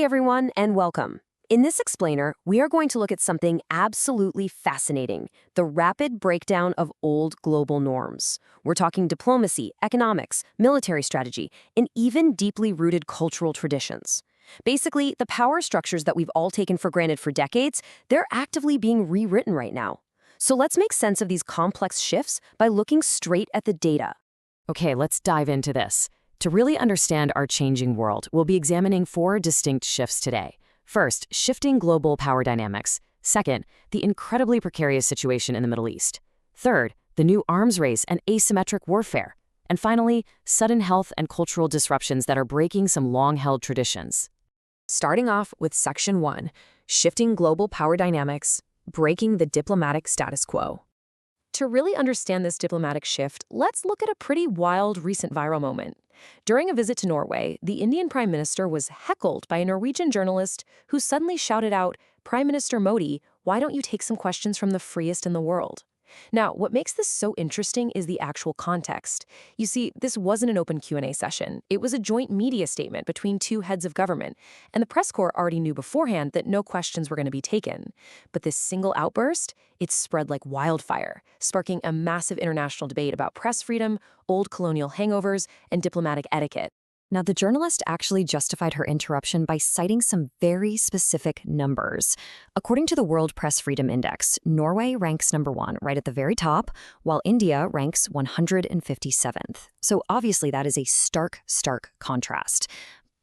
Hey everyone, and welcome. In this explainer, we are going to look at something absolutely fascinating, the rapid breakdown of old global norms. We're talking diplomacy, economics, military strategy, and even deeply rooted cultural traditions. Basically, the power structures that we've all taken for granted for decades, they're actively being rewritten right now. So let's make sense of these complex shifts by looking straight at the data. Okay, let's dive into this. To really understand our changing world, we'll be examining 4 distinct shifts today. First, shifting global power dynamics. Second, the incredibly precarious situation in the Middle East. Third, the new arms race and asymmetric warfare. And finally, sudden health and cultural disruptions that are breaking some long-held traditions. Starting off with Section 1, shifting global power dynamics, breaking the diplomatic status quo. To really understand this diplomatic shift, let's look at a pretty wild recent viral moment. During a visit to Norway, the Indian Prime Minister was heckled by a Norwegian journalist who suddenly shouted out, "Prime Minister Modi, why don't you take some questions from the freest in the world?" Now, what makes this so interesting is the actual context. You see, this wasn't an open Q&A session. It was a joint media statement between 2 heads of government, and the press corps already knew beforehand that no questions were going to be taken. But this single outburst, it spread like wildfire, sparking a massive international debate about press freedom, old colonial hangovers, and diplomatic etiquette. Now, the journalist actually justified her interruption by citing some very specific numbers. According to the World Press Freedom Index, Norway ranks number 1, right at the very top, while India ranks 157th. So obviously that is a stark contrast.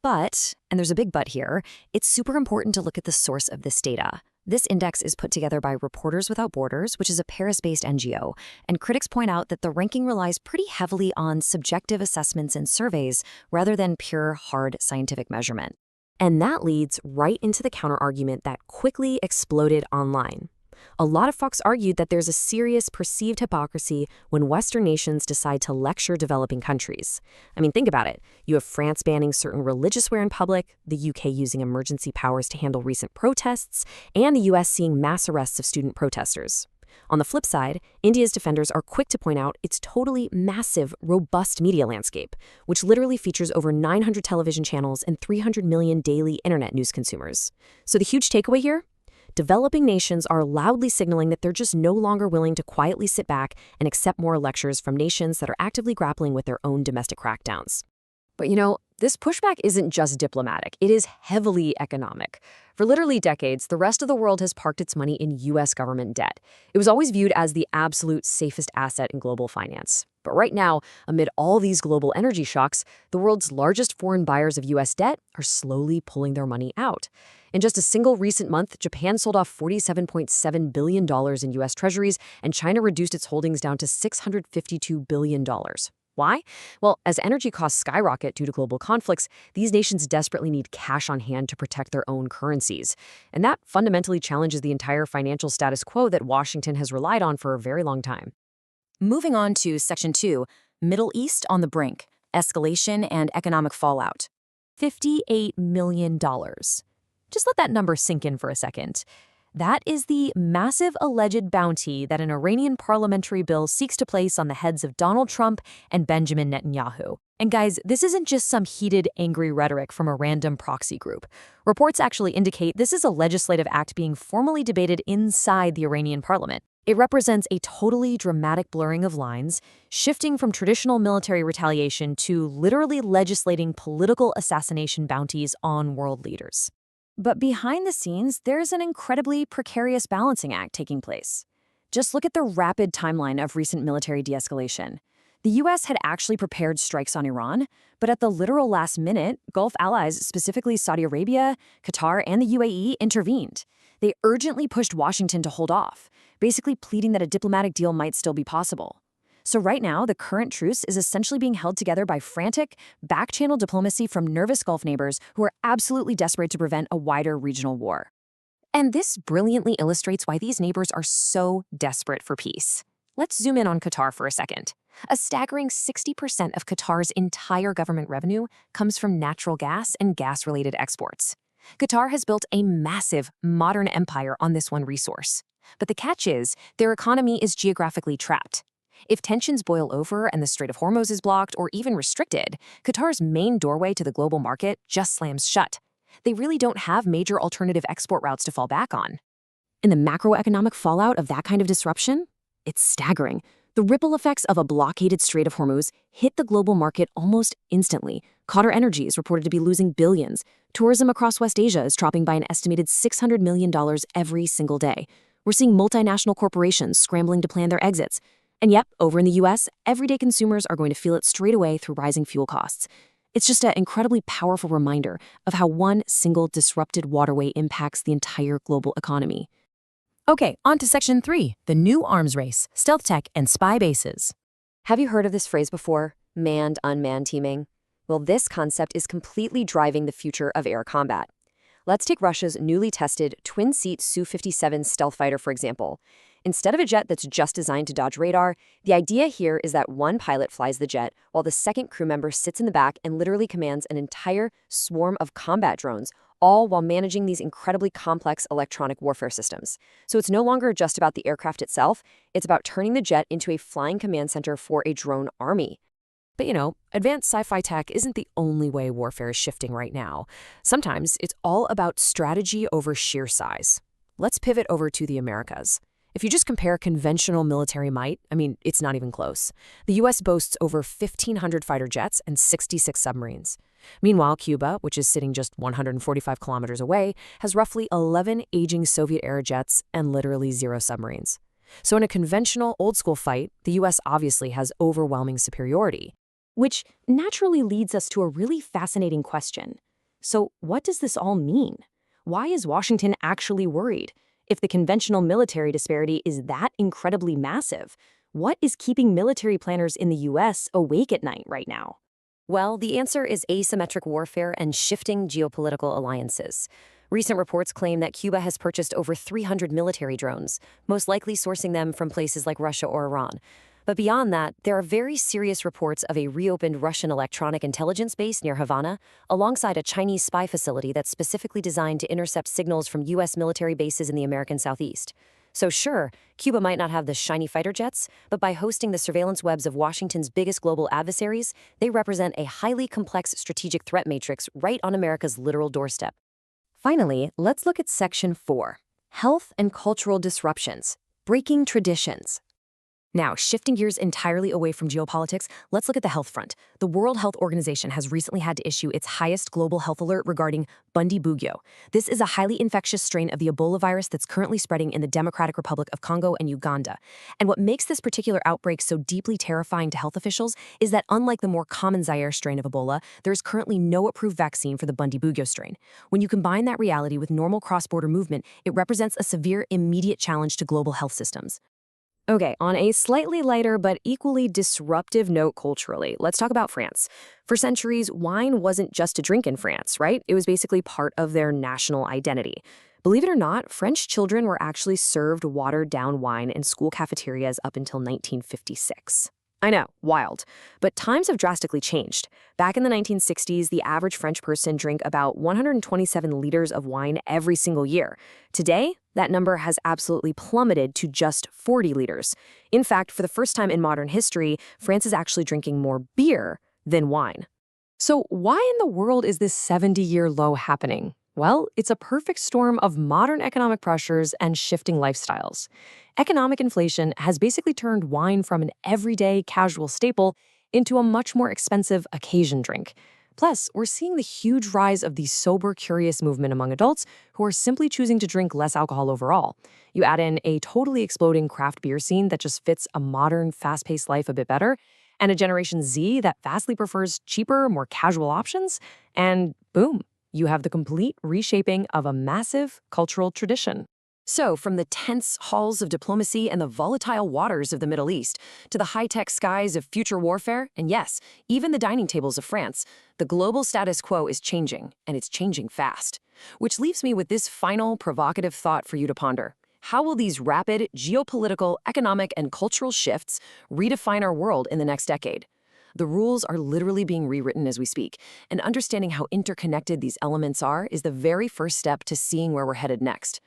But, and there's a big but here, it's super important to look at the source of this data. This index is put together by Reporters Without Borders, which is a Paris-based NGO, and critics point out that the ranking relies pretty heavily on subjective assessments and surveys rather than pure, hard scientific measurement. And that leads right into the counterargument that quickly exploded online. A lot of folks argued that there's a serious perceived hypocrisy when Western nations decide to lecture developing countries. I mean, think about it. You have France banning certain religious wear in public, the UK using emergency powers to handle recent protests, and the US seeing mass arrests of student protesters. On the flip side, India's defenders are quick to point out its totally massive, robust media landscape, which literally features over 900 television channels and 300 million daily internet news consumers. So the huge takeaway here? Developing nations are loudly signaling that they're just no longer willing to quietly sit back and accept more lectures from nations that are actively grappling with their own domestic crackdowns. But this pushback isn't just diplomatic, it is heavily economic. For literally decades, the rest of the world has parked its money in US government debt. It was always viewed as the absolute safest asset in global finance. But right now, amid all these global energy shocks, the world's largest foreign buyers of US debt are slowly pulling their money out. In just a single recent month, Japan sold off $47.7 billion in US treasuries, and China reduced its holdings down to $652 billion. Why? Well, as energy costs skyrocket due to global conflicts, these nations desperately need cash on hand to protect their own currencies. And that fundamentally challenges the entire financial status quo that Washington has relied on for a very long time. Moving on to Section 2, Middle East on the brink, escalation and economic fallout. $58 million. Just let that number sink in for a second. That is the massive alleged bounty that an Iranian parliamentary bill seeks to place on the heads of Donald Trump and Benjamin Netanyahu. And guys, this isn't just some heated, angry rhetoric from a random proxy group. Reports actually indicate this is a legislative act being formally debated inside the Iranian parliament. It represents a totally dramatic blurring of lines, shifting from traditional military retaliation to literally legislating political assassination bounties on world leaders. But behind the scenes, there's an incredibly precarious balancing act taking place. Just look at the rapid timeline of recent military de-escalation. The US had actually prepared strikes on Iran, but at the literal last minute, Gulf allies, specifically Saudi Arabia, Qatar, and the UAE, intervened. They urgently pushed Washington to hold off, basically pleading that a diplomatic deal might still be possible. So right now, the current truce is essentially being held together by frantic, back-channel diplomacy from nervous Gulf neighbors who are absolutely desperate to prevent a wider regional war. And this brilliantly illustrates why these neighbors are so desperate for peace. Let's zoom in on Qatar for a second. A staggering 60% of Qatar's entire government revenue comes from natural gas and gas-related exports. Qatar has built a massive, modern empire on this one resource. But the catch is, their economy is geographically trapped. If tensions boil over and the Strait of Hormuz is blocked or even restricted, Qatar's main doorway to the global market just slams shut. They really don't have major alternative export routes to fall back on. And the macroeconomic fallout of that kind of disruption? It's staggering. The ripple effects of a blockaded Strait of Hormuz hit the global market almost instantly. Qatar Energy is reported to be losing billions. Tourism across West Asia is dropping by an estimated $600 million every single day. We're seeing multinational corporations scrambling to plan their exits. And yep, over in the US, everyday consumers are going to feel it straight away through rising fuel costs. It's just an incredibly powerful reminder of how one single disrupted waterway impacts the entire global economy. Okay, on to Section 3, the new arms race, stealth tech, and spy bases. Have you heard of this phrase before? Manned-unmanned teaming? Well, this concept is completely driving the future of air combat. Let's take Russia's newly tested twin-seat Su-57 stealth fighter, for example. Instead of a jet that's just designed to dodge radar, the idea here is that one pilot flies the jet while the second crew member sits in the back and literally commands an entire swarm of combat drones, all while managing these incredibly complex electronic warfare systems. So it's no longer just about the aircraft itself, it's about turning the jet into a flying command center for a drone army. But advanced sci-fi tech isn't the only way warfare is shifting right now. Sometimes it's all about strategy over sheer size. Let's pivot over to the Americas. If you just compare conventional military might, it's not even close. The U.S. boasts over 1,500 fighter jets and 66 submarines. Meanwhile, Cuba, which is sitting just 145 kilometers away, has roughly 11 aging Soviet-era jets and literally 0 submarines. So in a conventional, old-school fight, the U.S. obviously has overwhelming superiority. Which naturally leads us to a really fascinating question. So what does this all mean? Why is Washington actually worried? If the conventional military disparity is that incredibly massive, what is keeping military planners in the U.S. awake at night right now? Well, the answer is asymmetric warfare and shifting geopolitical alliances. Recent reports claim that Cuba has purchased over 300 military drones, most likely sourcing them from places like Russia or Iran. But beyond that, there are very serious reports of a reopened Russian electronic intelligence base near Havana, alongside a Chinese spy facility that's specifically designed to intercept signals from U.S. military bases in the American Southeast. So sure, Cuba might not have the shiny fighter jets, but by hosting the surveillance webs of Washington's biggest global adversaries, they represent a highly complex strategic threat matrix right on America's literal doorstep. Finally, let's look at Section 4, Health and Cultural Disruptions, Breaking Traditions. Now, shifting gears entirely away from geopolitics, let's look at the health front. The World Health Organization has recently had to issue its highest global health alert regarding Bundibugyo. This is a highly infectious strain of the Ebola virus that's currently spreading in the Democratic Republic of Congo and Uganda. And what makes this particular outbreak so deeply terrifying to health officials is that unlike the more common Zaire strain of Ebola, there is currently no approved vaccine for the Bundibugyo strain. When you combine that reality with normal cross-border movement, it represents a severe, immediate challenge to global health systems. Okay, on a slightly lighter but equally disruptive note culturally, let's talk about France. For centuries, wine wasn't just to drink in France, right? It was basically part of their national identity. Believe it or not, French children were actually served watered-down wine in school cafeterias up until 1956. I know, wild. But times have drastically changed. Back in the 1960s, the average French person drank about 127 liters of wine every single year. Today, that number has absolutely plummeted to just 40 liters. In fact, for the first time in modern history, France is actually drinking more beer than wine. So why in the world is this 70-year low happening? Well, it's a perfect storm of modern economic pressures and shifting lifestyles. Economic inflation has basically turned wine from an everyday casual staple into a much more expensive occasion drink. Plus, we're seeing the huge rise of the sober, curious movement among adults who are simply choosing to drink less alcohol overall. You add in a totally exploding craft beer scene that just fits a modern, fast-paced life a bit better, and a Generation Z that vastly prefers cheaper, more casual options, and boom, you have the complete reshaping of a massive cultural tradition. So, from the tense halls of diplomacy and the volatile waters of the Middle East, to the high-tech skies of future warfare, and yes, even the dining tables of France, the global status quo is changing, and it's changing fast. Which leaves me with this final provocative thought for you to ponder. How will these rapid geopolitical, economic, and cultural shifts redefine our world in the next decade? The rules are literally being rewritten as we speak, and understanding how interconnected these elements are is the very first step to seeing where we're headed next.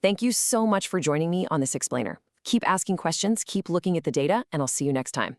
Thank you so much for joining me on this explainer. Keep asking questions, keep looking at the data, and I'll see you next time.